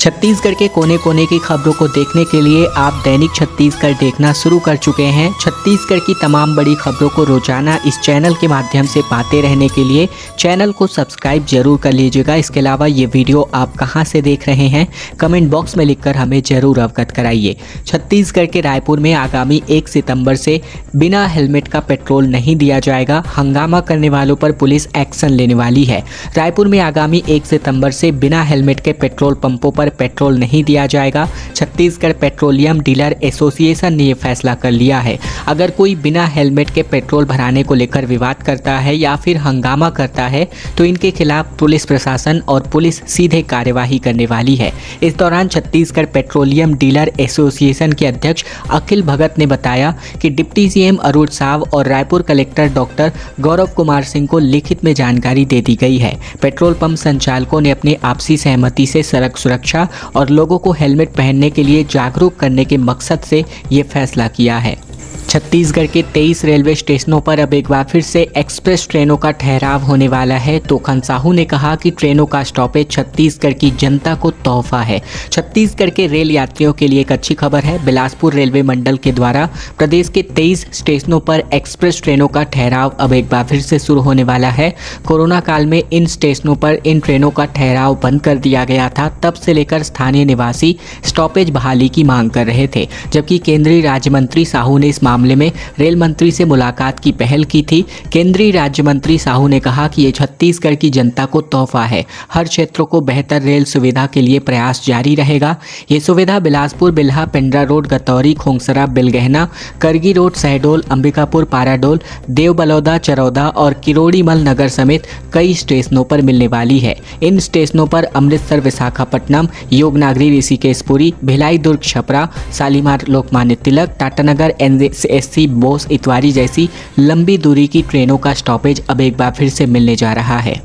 छत्तीसगढ़ के कोने कोने की खबरों को देखने के लिए आप दैनिक छत्तीसगढ़ देखना शुरू कर चुके हैं। छत्तीसगढ़ की तमाम बड़ी खबरों को रोजाना इस चैनल के माध्यम से पाते रहने के लिए चैनल को सब्सक्राइब जरूर कर लीजिएगा। इसके अलावा ये वीडियो आप कहां से देख रहे हैं कमेंट बॉक्स में लिखकर हमें जरूर अवगत कराइए। छत्तीसगढ़ के रायपुर में आगामी 1 सितंबर से बिना हेलमेट का पेट्रोल नहीं दिया जाएगा। हंगामा करने वालों पर पुलिस एक्शन लेने वाली है। रायपुर में आगामी 1 सितंबर से बिना हेलमेट के पेट्रोल पंपों पर पेट्रोल नहीं दिया जाएगा। छत्तीसगढ़ पेट्रोलियम डीलर एसोसिएशन ने यह फैसला कर लिया है। अगर कोई बिना हेलमेट के पेट्रोल भराने को लेकर विवाद करता है या फिर हंगामा करता है तो इनके खिलाफ पुलिस प्रशासन और पुलिस सीधे कार्यवाही करने वाली है। इस दौरान छत्तीसगढ़ पेट्रोलियम डीलर एसोसिएशन के अध्यक्ष अखिल भगत ने बताया कि डिप्टी सीएम अरुण साव और रायपुर कलेक्टर डॉक्टर गौरव कुमार सिंह को लिखित में जानकारी दे दी गई है। पेट्रोल पंप संचालकों ने अपनी आपसी सहमति से सड़क सुरक्षा और लोगों को हेलमेट पहनने के लिए जागरूक करने के मकसद से ये फैसला किया है। छत्तीसगढ़ के 23 रेलवे स्टेशनों पर अब एक बार फिर से एक्सप्रेस ट्रेनों का ठहराव होने वाला है। तो खनसाहू ने कहा कि ट्रेनों का स्टॉपेज छत्तीसगढ़ की जनता को तोहफा है। छत्तीसगढ़ के रेल यात्रियों के लिए एक अच्छी खबर है। बिलासपुर रेलवे मंडल के द्वारा प्रदेश के 23 स्टेशनों पर एक्सप्रेस ट्रेनों का ठहराव अब एक बार फिर से शुरू होने वाला है। कोरोना काल में इन स्टेशनों पर इन ट्रेनों का ठहराव बंद कर दिया गया था। तब से लेकर स्थानीय निवासी स्टॉपेज बहाली की मांग कर रहे थे, जबकि केंद्रीय राज्य मंत्री साहू ने इस मामले में रेल मंत्री से मुलाकात की पहल की थी। केंद्रीय राज्य मंत्री साहू ने कहा कि ये छत्तीसगढ़ की जनता को तोहफा है। हर क्षेत्रों को बेहतर रेल सुविधा के लिए प्रयास जारी रहेगा। ये सुविधा बिलासपुर, बिल्हा, पेंड्रा रोड, गतौरी, खोंगसरा, बिलगहना, करगी रोड, शहडोल, अंबिकापुर, पाराडोल, देव बलौदा, चरौदा और किरोड़ीमल नगर समेत कई स्टेशनों पर मिलने वाली है। इन स्टेशनों पर अमृतसर, विशाखापट्टनम, योगनागरी, ऋषिकेशपुरी, भिलाई, दुर्ग, छपरा, शालीमार, लोकमान्य तिलक, टाटानगर, एससी, बोस, इतवारी जैसी लंबी दूरी की ट्रेनों का स्टॉपेज अब एक बार फिर से मिलने जा रहा है।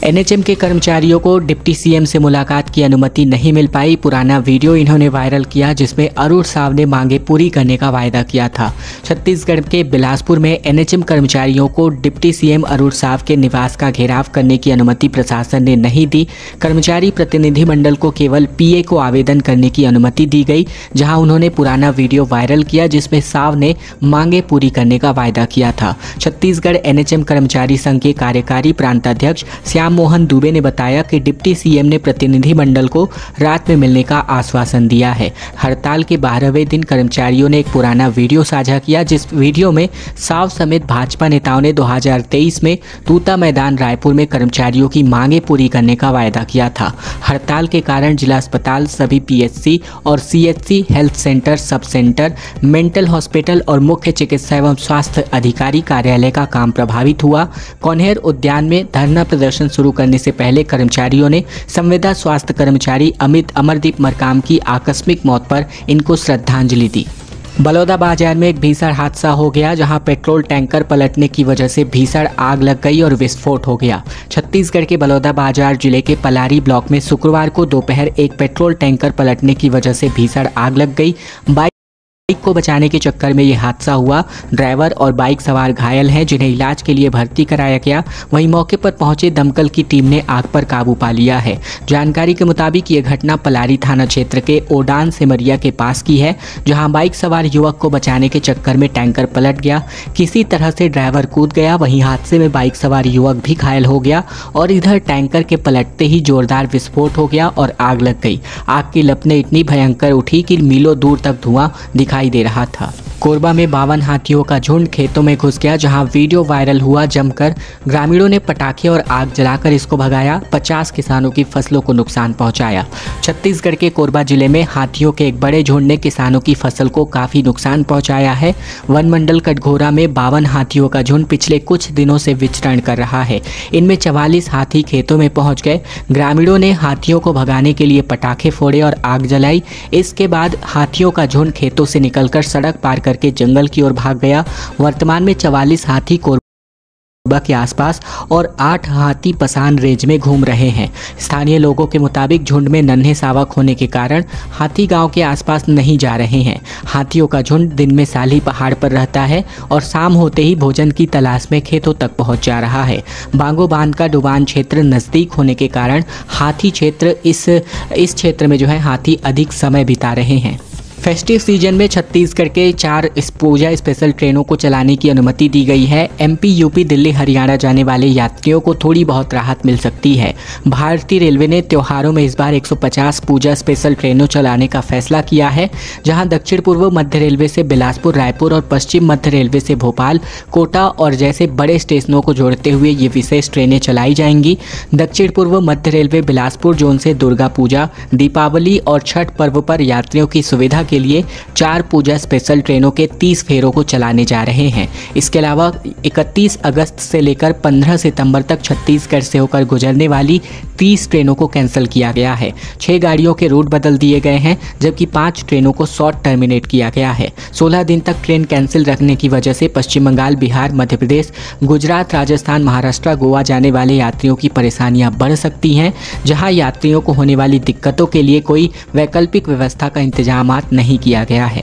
एनएचएम के कर्मचारियों को डिप्टी सीएम से मुलाकात की अनुमति नहीं मिल पाई। पुराना वीडियो इन्होंने वायरल किया जिसमें अरुण साव ने मांगे पूरी करने का वायदा किया था। छत्तीसगढ़ के बिलासपुर में एनएचएम कर्मचारियों को डिप्टी सीएम अरुण साव के निवास का घेराव करने की अनुमति प्रशासन ने नहीं दी। कर्मचारी प्रतिनिधिमंडल को केवल पीए को आवेदन करने की अनुमति दी गई, जहां उन्होंने पुराना वीडियो वायरल किया जिसमें साव ने मांगे पूरी करने का वायदा किया था। छत्तीसगढ़ एनएचएम कर्मचारी संघ के कार्यकारी प्रांताध्यक्ष श्याम मोहन दुबे ने बताया कि डिप्टी सीएम ने प्रतिनिधिमंडल को रात में मिलने का आश्वासन दिया है। हड़ताल के 12वें दिन कर्मचारियों ने एक पुराना वीडियो साझा किया, जिस वीडियो में साव समेत भाजपा नेताओं ने 2023 में तूता मैदान रायपुर में कर्मचारियों की मांगे पूरी करने का वायदा किया था। हड़ताल के कारण जिला अस्पताल, सभी पीएचसी और CHC, health centre, sub centre, mental hospital और मुख्य चिकित्सा एवं स्वास्थ्य अधिकारी कार्यालय का काम प्रभावित हुआ। कौनहेर उद्यान में धरना प्रदर्शन शुरू करने से पहले कर्मचारियों ने संविदा स्वास्थ्य कर्मचारी अमित अमरदीप मरकाम की आकस्मिक मौत पर इनको श्रद्धांजलि दी। बलौदा बाजार में एक भीषण हादसा हो गया, जहां पेट्रोल टैंकर पलटने की वजह से भीषण आग लग गई और विस्फोट हो गया। छत्तीसगढ़ के बलौदा बाजार जिले के पलारी ब्लॉक में शुक्रवार को दोपहर एक पेट्रोल टैंकर पलटने की वजह से भीषण आग लग गई। बाइक को बचाने के चक्कर में यह हादसा हुआ। ड्राइवर और बाइक सवार घायल हैं, जिन्हें इलाज के लिए भर्ती कराया गया। वहीं मौके पर पहुंचे दमकल की टीम ने आग पर काबू पा लिया है। जानकारी के मुताबिक यह घटना पलारी थाना क्षेत्र के ओडान सिमरिया के पास की है, जहां बाइक सवार युवक को बचाने के चक्कर में टैंकर पलट गया। किसी तरह से ड्राइवर कूद गया। वहीं हादसे में बाइक सवार युवक भी घायल हो गया और इधर टैंकर के पलटते ही जोरदार विस्फोट हो गया और आग लग गई। आग की लपटें इतनी भयंकर उठी कि मीलों दूर तक धुआं दिखाई दे रहा था। कोरबा में 52 हाथियों का झुंड खेतों में घुस गया, जहां वीडियो वायरल हुआ। जमकर ग्रामीणों ने पटाखे और आग जलाकर इसको भगाया। 50 किसानों की फसलों को नुकसान पहुंचाया। छत्तीसगढ़ के कोरबा जिले में हाथियों के एक बड़े झुंड ने किसानों की फसल को काफी नुकसान पहुंचाया है। वन मंडल कटघोरा में 52 हाथियों का झुंड पिछले कुछ दिनों से विचरण कर रहा है। इनमें 44 हाथी खेतों में पहुंच गए। ग्रामीणों ने हाथियों को भगाने के लिए पटाखे फोड़े और आग जलाई। इसके बाद हाथियों का झुंड खेतों से निकलकर सड़क पार करके जंगल की ओर भाग गया। वर्तमान में 44 हाथी कोरबा कोरबा के आसपास और 8 हाथी पसान रेंज में घूम रहे हैं। स्थानीय लोगों के मुताबिक झुंड में नन्हे सावक होने के कारण हाथी गांव के आसपास नहीं जा रहे हैं। हाथियों का झुंड दिन में साली पहाड़ पर रहता है और शाम होते ही भोजन की तलाश में खेतों तक पहुंच जा रहा है। बांगो बांध का डुबान क्षेत्र नज़दीक होने के कारण हाथी क्षेत्र इस क्षेत्र में जो है हाथी अधिक समय बिता रहे हैं। फेस्टिव सीजन में छत्तीसगढ़ के 4 पूजा स्पेशल ट्रेनों को चलाने की अनुमति दी गई है। एमपी, यूपी, दिल्ली, हरियाणा जाने वाले यात्रियों को थोड़ी बहुत राहत मिल सकती है। भारतीय रेलवे ने त्योहारों में इस बार 150 पूजा स्पेशल ट्रेनों चलाने का फैसला किया है, जहां दक्षिण पूर्व मध्य रेलवे से बिलासपुर, रायपुर और पश्चिम मध्य रेलवे से भोपाल, कोटा और जैसे बड़े स्टेशनों को जोड़ते हुए ये विशेष ट्रेनें चलाई जाएंगी। दक्षिण पूर्व मध्य रेलवे बिलासपुर जोन से दुर्गा पूजा, दीपावली और छठ पर्व पर यात्रियों की सुविधा के लिए 4 पूजा स्पेशल ट्रेनों के 30 फेरों को चलाने जा रहे हैं। इसके अलावा 31 अगस्त से लेकर 15 सितंबर तक छत्तीसगढ़ से होकर गुजरने वाली 30 ट्रेनों को कैंसिल किया गया है। 6 गाड़ियों के रूट बदल दिए गए हैं, जबकि 5 ट्रेनों को शॉर्ट टर्मिनेट किया गया है। 16 दिन तक ट्रेन कैंसिल रखने की वजह से पश्चिम बंगाल, बिहार, मध्य प्रदेश, गुजरात, राजस्थान, महाराष्ट्र, गोवा जाने वाले यात्रियों की परेशानियां बढ़ सकती हैं, जहां यात्रियों को होने वाली दिक्कतों के लिए कोई वैकल्पिक व्यवस्था का इंतजाम नहीं किया गया है।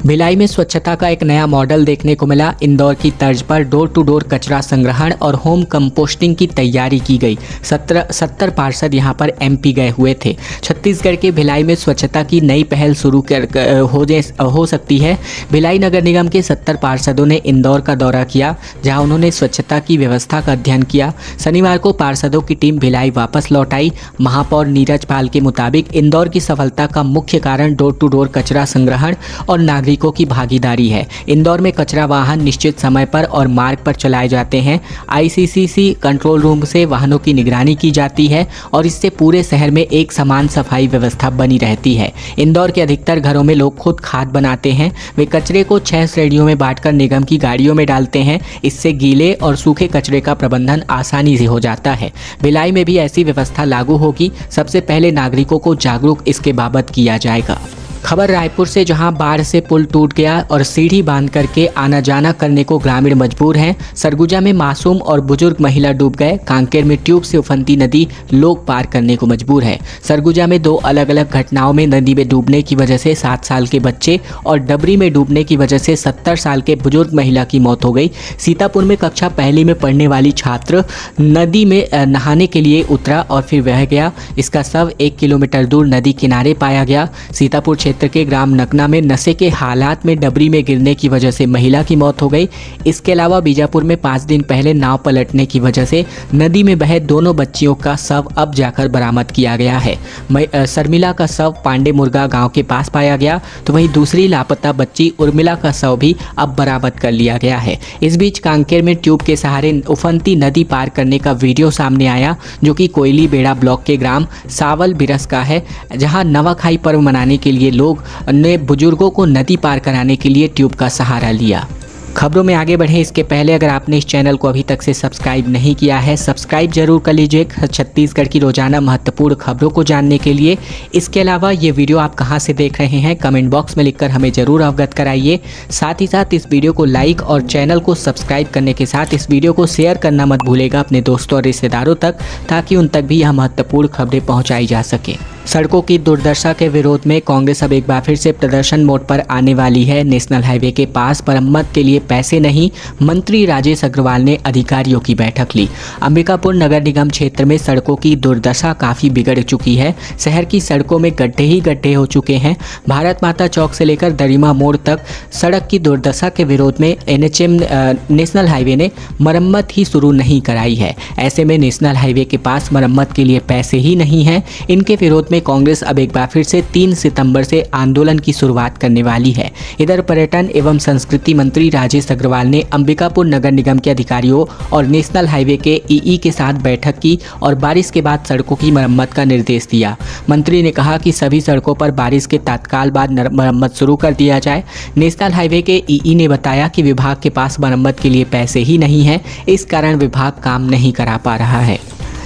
भिलाई में स्वच्छता का एक नया मॉडल देखने को मिला। इंदौर की तर्ज पर डोर टू डोर कचरा संग्रहण और होम कंपोस्टिंग की तैयारी की गई। 70 पार्षद यहां पर एमपी गए हुए थे। छत्तीसगढ़ के भिलाई में स्वच्छता की नई पहल शुरू हो सकती है। भिलाई नगर निगम के 70 पार्षदों ने इंदौर का दौरा किया, जहां उन्होंने स्वच्छता की व्यवस्था का अध्ययन किया। शनिवार को पार्षदों की टीम भिलाई वापस लौट आई। महापौर नीरज पाल के मुताबिक इंदौर की सफलता का मुख्य कारण डोर टू डोर कचरा संग्रहण और नागरिकों की भागीदारी है। इंदौर में कचरा वाहन निश्चित समय पर और मार्ग पर चलाए जाते हैं। आईसीसीसी कंट्रोल रूम से वाहनों की निगरानी की जाती है और इससे पूरे शहर में एक समान सफाई व्यवस्था बनी रहती है। इंदौर के अधिकतर घरों में लोग खुद खाद बनाते हैं। वे कचरे को 6 श्रेणियों में बांटकर निगम की गाड़ियों में डालते हैं। इससे गीले और सूखे कचरे का प्रबंधन आसानी से हो जाता है। भिलाई में भी ऐसी व्यवस्था लागू होगी। सबसे पहले नागरिकों को जागरूक इसके बाबत किया जाएगा। खबर रायपुर से, जहां बाढ़ से पुल टूट गया और सीढ़ी बांध करके आना जाना करने को ग्रामीण मजबूर हैं। सरगुजा में मासूम और बुजुर्ग महिला डूब गए। कांकेर में ट्यूब से उफनती नदी लोग पार करने को मजबूर है। सरगुजा में 2 अलग अलग घटनाओं में नदी में डूबने की वजह से 7 साल के बच्चे और डबरी में डूबने की वजह से 70 साल के बुजुर्ग महिला की मौत हो गई। सीतापुर में कक्षा पहली में पढ़ने वाली छात्र नदी में नहाने के लिए उतरा और फिर बह गया। इसका शव 1 किलोमीटर दूर नदी किनारे पाया गया। सीतापुर क्षेत्र के ग्राम नकना में नशे के हालात में डबरी में गिरने की वजह से महिला की मौत हो गई। इसके अलावा बीजापुर में 5 दिन पहले नाव पलटने की वजह से नदी में बहे दोनों बच्चियों का शव अब जाकर बरामद किया गया है। शर्मिला का शव पांडे मुर्गा गांव के पास पाया गया, तो वहीं दूसरी लापता बच्ची उर्मिला का शव भी अब बरामद कर लिया गया है। इस बीच कांकेर में ट्यूब के सहारे उफनती नदी पार करने का वीडियो सामने आया, जो कि कोयली बेड़ा ब्लॉक के ग्राम सावल बिरस का है, जहां नवाखाई पर्व मनाने के लिए लोग ने बुजुर्गों को नदी पार कराने के लिए ट्यूब का सहारा लिया। खबरों में आगे बढ़े इसके पहले अगर आपने इस चैनल को अभी तक से सब्सक्राइब नहीं किया है, सब्सक्राइब जरूर कर लीजिए छत्तीसगढ़ की रोजाना महत्वपूर्ण खबरों को जानने के लिए। इसके अलावा ये वीडियो आप कहां से देख रहे हैं कमेंट बॉक्स में लिखकर हमें ज़रूर अवगत कराइए। साथ ही साथ इस वीडियो को लाइक और चैनल को सब्सक्राइब करने के साथ इस वीडियो को शेयर करना मत भूलेगा अपने दोस्तों और रिश्तेदारों तक, ताकि उन तक भी यह महत्वपूर्ण खबरें पहुँचाई जा सके। सड़कों की दुर्दशा के विरोध में कांग्रेस अब एक बार फिर से प्रदर्शन मोड पर आने वाली है। नेशनल हाईवे के पास मरम्मत के लिए पैसे नहीं, मंत्री राजेश अग्रवाल ने अधिकारियों की बैठक ली। अंबिकापुर नगर निगम क्षेत्र में सड़कों की दुर्दशा काफ़ी बिगड़ चुकी है। शहर की सड़कों में गड्ढे ही गड्ढे हो चुके हैं। भारत माता चौक से लेकर दरिमा मोड़ तक सड़क की दुर्दशा के विरोध में एनएचएम नेशनल हाईवे ने मरम्मत ही शुरू नहीं कराई है। ऐसे में नेशनल हाईवे के पास मरम्मत के लिए पैसे ही नहीं हैं। इनके विरोध में कांग्रेस अब एक बार फिर से 3 सितंबर से आंदोलन की शुरुआत करने वाली है। इधर पर्यटन एवं संस्कृति मंत्री राजेश अग्रवाल ने अंबिकापुर नगर निगम के अधिकारियों और नेशनल हाईवे के ईई के साथ बैठक की और बारिश के बाद सड़कों की मरम्मत का निर्देश दिया। मंत्री ने कहा कि सभी सड़कों पर बारिश के तत्काल बाद मरम्मत शुरू कर दिया जाए। नेशनल हाईवे के ईई ने बताया कि विभाग के पास मरम्मत के लिए पैसे ही नहीं है, इस कारण विभाग काम नहीं करा पा रहा है।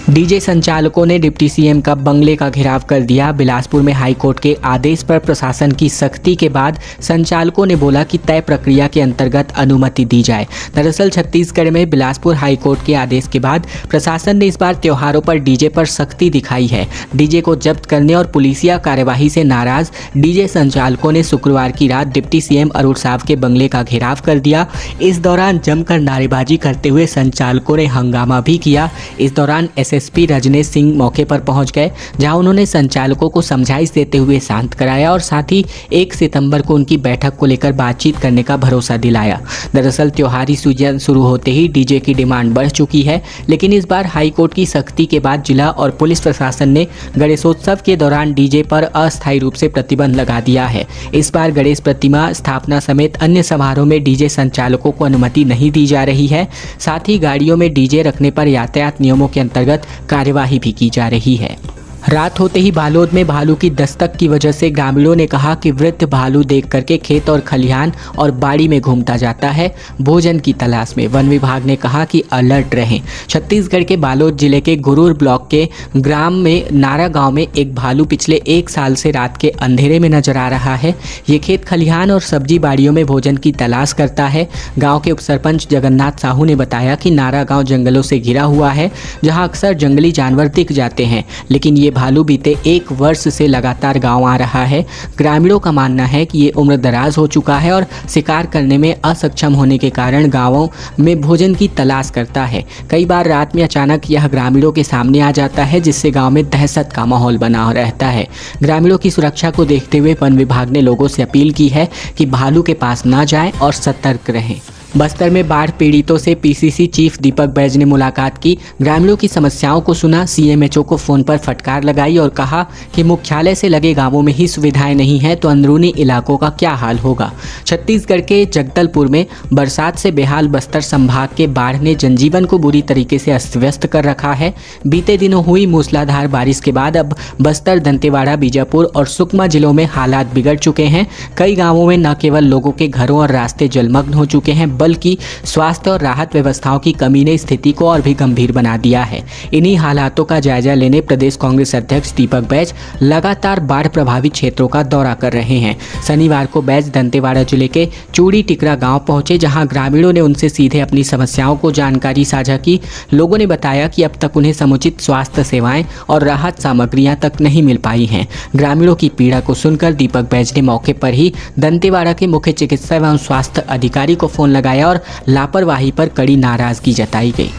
डीजे संचालकों ने डिप्टी सीएम का बंगले का घेराव कर दिया। बिलासपुर में हाईकोर्ट के आदेश पर प्रशासन की सख्ती के बाद संचालकों ने बोला कि तय प्रक्रिया के अंतर्गत अनुमति दी जाए। दरअसल छत्तीसगढ़ में बिलासपुर हाईकोर्ट के आदेश के बाद प्रशासन ने इस बार त्योहारों पर डीजे पर सख्ती दिखाई है। डीजे को जब्त करने और पुलिसिया कार्यवाही से नाराज डीजे संचालकों ने शुक्रवार की रात डिप्टी सीएम अरुण साव के बंगले का घेराव कर दिया। इस दौरान जमकर नारेबाजी करते हुए संचालकों ने हंगामा भी किया। इस दौरान एसएसपी रजनेश सिंह मौके पर पहुंच गए, जहां उन्होंने संचालकों को समझाइश देते हुए शांत कराया और साथ ही 1 सितंबर को उनकी बैठक को लेकर बातचीत करने का भरोसा दिलाया। दरअसल त्योहारी सीजन शुरू होते ही डीजे की डिमांड बढ़ चुकी है, लेकिन इस बार हाईकोर्ट की सख्ती के बाद जिला और पुलिस प्रशासन ने गणेशोत्सव के दौरान डीजे पर अस्थायी रूप से प्रतिबंध लगा दिया है। इस बार गणेश प्रतिमा स्थापना समेत अन्य समारोह में डीजे संचालकों को अनुमति नहीं दी जा रही है। साथ ही गाड़ियों में डीजे रखने पर यातायात नियमों के अंतर्गत कार्यवाही भी की जा रही है। रात होते ही बालोद में भालू की दस्तक की वजह से ग्रामीणों ने कहा कि वृद्ध भालू देख करके खेत और खलिहान और बाड़ी में घूमता जाता है भोजन की तलाश में। वन विभाग ने कहा कि अलर्ट रहें। छत्तीसगढ़ के बालोद जिले के गुरूर ब्लॉक के ग्राम में नारा गांव में एक भालू पिछले 1 साल से रात के अंधेरे में नजर आ रहा है। ये खेत खलिहान और सब्जी बाड़ियों में भोजन की तलाश करता है। गाँव के उपसरपंच जगन्नाथ साहू ने बताया कि नारा गाँव जंगलों से घिरा हुआ है, जहाँ अक्सर जंगली जानवर दिख जाते हैं, लेकिन ये भालू बीते 1 वर्ष से लगातार गांव आ रहा है। ग्रामीणों का मानना है कि ये उम्र दराज हो चुका है और शिकार करने में असक्षम होने के कारण गांवों में भोजन की तलाश करता है। कई बार रात में अचानक यह ग्रामीणों के सामने आ जाता है, जिससे गांव में दहशत का माहौल बना रहता है। ग्रामीणों की सुरक्षा को देखते हुए वन विभाग ने लोगों से अपील की है कि भालू के पास ना जाएं और सतर्क रहें। बस्तर में बाढ़ पीड़ितों से पीसीसी चीफ दीपक बैज ने मुलाकात की। ग्रामीणों की समस्याओं को सुना, सीएमएचओ को फोन पर फटकार लगाई और कहा कि मुख्यालय से लगे गांवों में ही सुविधाएं नहीं हैं तो अंदरूनी इलाकों का क्या हाल होगा। छत्तीसगढ़ के जगदलपुर में बरसात से बेहाल बस्तर संभाग के बाढ़ ने जनजीवन को बुरी तरीके से अस्त व्यस्त कर रखा है। बीते दिनों हुई मूसलाधार बारिश के बाद अब बस्तर, दंतेवाड़ा, बीजापुर और सुकमा जिलों में हालात बिगड़ चुके हैं। कई गाँवों में न केवल लोगों के घरों और रास्ते जलमग्न हो चुके हैं, बल्कि स्वास्थ्य और राहत व्यवस्थाओं की कमी ने स्थिति को और भी गंभीर बना दिया है। इन्हीं हालातों का जायजा लेने प्रदेश कांग्रेस अध्यक्ष दीपक बैज लगातार बाढ़ प्रभावित क्षेत्रों का दौरा कर रहे हैं। शनिवार को बैज दंतेवाड़ा जिले के चूड़ी टिकरा गांव पहुंचे, जहां ग्रामीणों ने उनसे सीधे अपनी समस्याओं को जानकारी साझा की। लोगों ने बताया कि अब तक उन्हें समुचित स्वास्थ्य सेवाएं और राहत सामग्रियां तक नहीं मिल पाई हैं। ग्रामीणों की पीड़ा को सुनकर दीपक बैज ने मौके पर ही दंतेवाड़ा के मुख्य चिकित्सा एवं स्वास्थ्य अधिकारी को फोन लगाया और लापरवाही पर कड़ी नाराजगी जताई गई।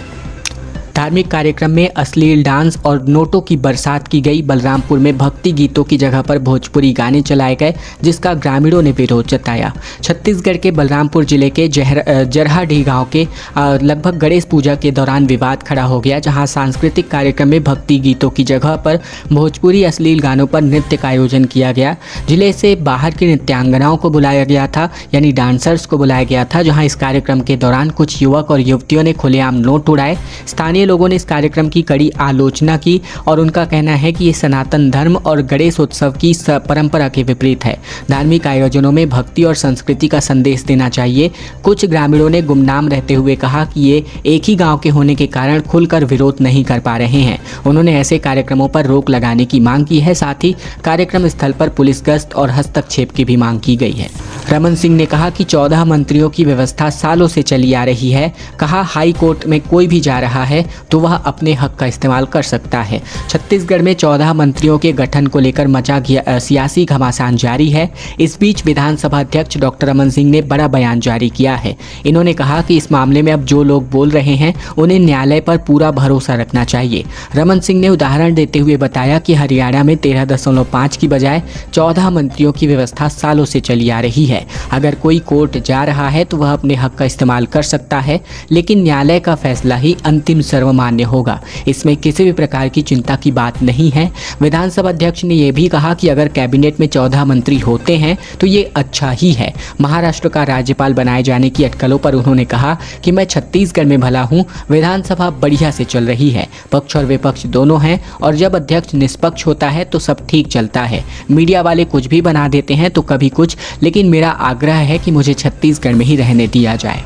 धार्मिक कार्यक्रम में अश्लील डांस और नोटों की बरसात की गई। बलरामपुर में भक्ति गीतों की जगह पर भोजपुरी गाने चलाए गए, जिसका ग्रामीणों ने विरोध जताया। छत्तीसगढ़ के बलरामपुर जिले के जरहाडीह गांव के लगभग गणेश पूजा के दौरान विवाद खड़ा हो गया, जहां सांस्कृतिक कार्यक्रम में भक्ति गीतों की जगह पर भोजपुरी अश्लील गानों पर नृत्य का आयोजन किया गया। जिले से बाहर की नृत्यांगनाओं को बुलाया गया था, यानी डांसर्स को बुलाया गया था, जहाँ इस कार्यक्रम के दौरान कुछ युवक और युवतियों ने खुलेआम नोट उड़ाए। स्थानीय लोगों ने इस कार्यक्रम की कड़ी आलोचना की और उनका कहना है कि ये सनातन धर्म और गणेश उत्सव की परंपरा के विपरीत है। धार्मिक आयोजनों में भक्ति और संस्कृति का संदेश देना चाहिए। कुछ ग्रामीणों ने गुमनाम रहते हुए कहा कि ये एक ही गांव के होने के कारण खुलकर विरोध नहीं कर पा रहे हैं। उन्होंने ऐसे कार्यक्रमों पर रोक लगाने की मांग की है। साथ ही कार्यक्रम स्थल पर पुलिस गश्त और हस्तक्षेप की भी मांग की गई है। रमन सिंह ने कहा कि 14 मंत्रियों की व्यवस्था सालों से चली आ रही है। कहा हाई कोर्ट में कोई भी जा रहा है तो वह अपने हक का इस्तेमाल कर सकता है। छत्तीसगढ़ में 14 मंत्रियों के गठन को लेकर मचा सियासी घमासान जारी है। इस बीच विधानसभा अध्यक्ष डॉक्टर रमन सिंह ने बड़ा बयान जारी किया है। इन्होंने कहा कि इस मामले में अब जो लोग बोल रहे हैं उन्हें न्यायालय पर पूरा भरोसा रखना चाहिए। रमन सिंह ने उदाहरण देते हुए बताया कि हरियाणा में 13.5 की बजाय 14 मंत्रियों की व्यवस्था सालों से चली आ रही है। अगर कोई कोर्ट जा रहा है तो वह अपने हक का इस्तेमाल कर सकता है, लेकिन न्यायालय का फैसला ही अंतिम सर्वमान्य होगा। इसमें किसी भी प्रकार की चिंता की बात नहीं है। विधानसभा अध्यक्ष ने यह भी कहा कि अगर कैबिनेट में 14 मंत्री होते हैं तो ये अच्छा ही है। महाराष्ट्र का राज्यपाल बनाए जाने की अटकलों पर उन्होंने कहा कि मैं छत्तीसगढ़ में भला हूँ, विधानसभा बढ़िया से चल रही है, पक्ष और विपक्ष दोनों हैं और जब अध्यक्ष निष्पक्ष होता है तो सब ठीक चलता है। मीडिया वाले कुछ भी बना देते हैं तो कभी कुछ, लेकिन मेरा आग्रह है कि मुझे छत्तीसगढ़ में ही रहने दिया जाए।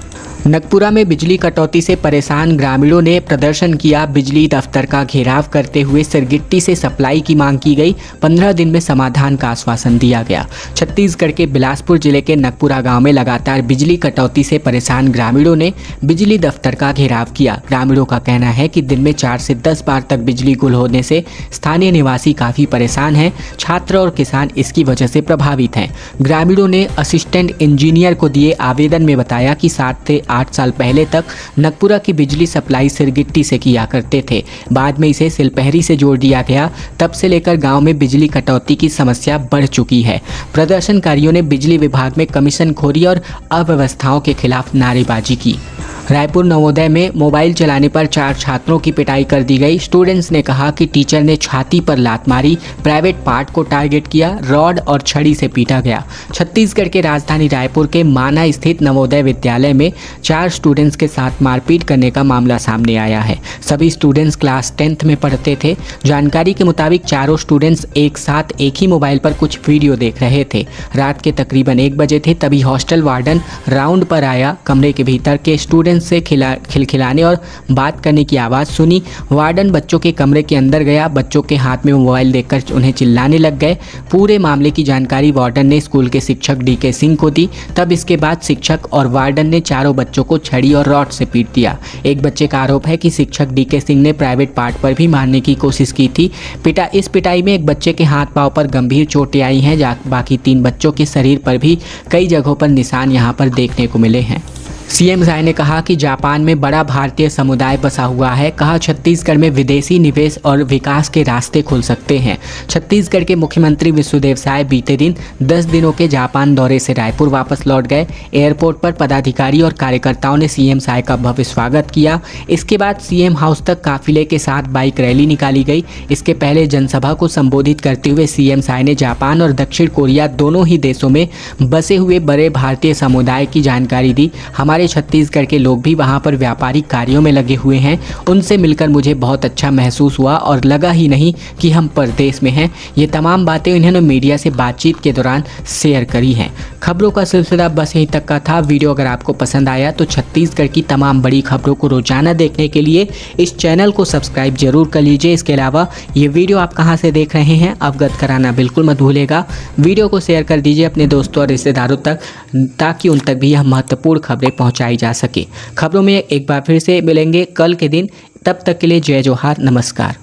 नगपुरा में बिजली कटौती से परेशान ग्रामीणों ने प्रदर्शन किया। बिजली दफ्तर का घेराव करते हुए सिरगिट्टी से सप्लाई की मांग की गई। 15 दिन में समाधान का आश्वासन दिया गया। छत्तीसगढ़ के बिलासपुर जिले के नगपुरा गांव में लगातार बिजली कटौती से परेशान ग्रामीणों ने बिजली दफ्तर का घेराव किया। ग्रामीणों का कहना है कि दिन में 4 से 10 बार तक बिजली गुल होने से स्थानीय निवासी काफ़ी परेशान हैं। छात्र और किसान इसकी वजह से प्रभावित हैं। ग्रामीणों ने असिस्टेंट इंजीनियर को दिए आवेदन में बताया कि 7 से 8 साल पहले तक नगपुरा की बिजली सप्लाई सिरगिट्टी से किया करते थे। बाद में इसे सिलपहरी से जोड़ दिया गया। तब से लेकर गांव में बिजली कटौती की समस्या बढ़ चुकी है। प्रदर्शनकारियों ने बिजली विभाग में कमीशनखोरी और अव्यवस्थाओं के खिलाफ नारेबाजी की। रायपुर नवोदय में मोबाइल चलाने पर 4 छात्रों की पिटाई कर दी गई। स्टूडेंट्स ने कहा कि टीचर ने छाती पर लात मारी, प्राइवेट पार्ट को टारगेट किया, रॉड और छड़ी से पीटा गया। छत्तीसगढ़ के राजधानी रायपुर के माना स्थित नवोदय विद्यालय में 4 स्टूडेंट्स के साथ मारपीट करने का मामला सामने आया है। सभी स्टूडेंट्स क्लास 10th में पढ़ते थे। जानकारी के मुताबिक चारों स्टूडेंट्स एक साथ एक ही मोबाइल पर कुछ वीडियो देख रहे थे। रात के तकरीबन 1 बजे थे, तभी हॉस्टल वार्डन राउंड पर आया। कमरे के भीतर के स्टूडेंट्स से खिलखिलाने और बात करने की आवाज़ सुनी। वार्डन बच्चों के कमरे के अंदर गया। बच्चों के हाथ में मोबाइल देखकर उन्हें चिल्लाने लग गए। पूरे मामले की जानकारी वार्डन ने स्कूल के शिक्षक DK सिंह को दी। तब इसके बाद शिक्षक और वार्डन ने चारों बच्चों को छड़ी और रॉड से पीट दिया। एक बच्चे का आरोप है कि शिक्षक DK सिंह ने प्राइवेट पार्ट पर भी मारने की कोशिश की थी। इस पिटाई में एक बच्चे के हाथ पांव पर गंभीर चोटें आई हैं। बाकी 3 बच्चों के शरीर पर भी कई जगहों पर निशान यहां पर देखने को मिले हैं। CM साय ने कहा कि जापान में बड़ा भारतीय समुदाय बसा हुआ है। कहा छत्तीसगढ़ में विदेशी निवेश और विकास के रास्ते खुल सकते हैं। छत्तीसगढ़ के मुख्यमंत्री विष्णुदेव साय बीते दिन 10 दिनों के जापान दौरे से रायपुर वापस लौट गए। एयरपोर्ट पर पदाधिकारी और कार्यकर्ताओं ने CM साय का भव्य स्वागत किया। इसके बाद CM हाउस तक काफिले के साथ बाइक रैली निकाली गई। इसके पहले जनसभा को संबोधित करते हुए CM साय ने जापान और दक्षिण कोरिया दोनों ही देशों में बसे हुए बड़े भारतीय समुदाय की जानकारी दी। हमारे छत्तीसगढ़ के लोग भी वहां पर व्यापारिक कार्यों में लगे हुए हैं। उनसे मिलकर मुझे बहुत अच्छा महसूस हुआ और लगा ही नहीं कि हम परदेश में हैं। ये तमाम बातें इन्होंने मीडिया से बातचीत के दौरान शेयर करी हैं। खबरों का सिलसिला बस यहीं तक का था। वीडियो अगर आपको पसंद आया तो छत्तीसगढ़ की तमाम बड़ी खबरों को रोजाना देखने के लिए इस चैनल को सब्सक्राइब जरूर कर लीजिए। इसके अलावा ये वीडियो आप कहाँ से देख रहे हैं अवगत कराना बिल्कुल मत भूलिएगा। वीडियो को शेयर कर दीजिए अपने दोस्तों और रिश्तेदारों तक, ताकि उन तक भी यह महत्वपूर्ण खबरें पहुंचाई जा सके। खबरों में एक बार फिर से मिलेंगे कल के दिन। तब तक के लिए जय जोहार, नमस्कार।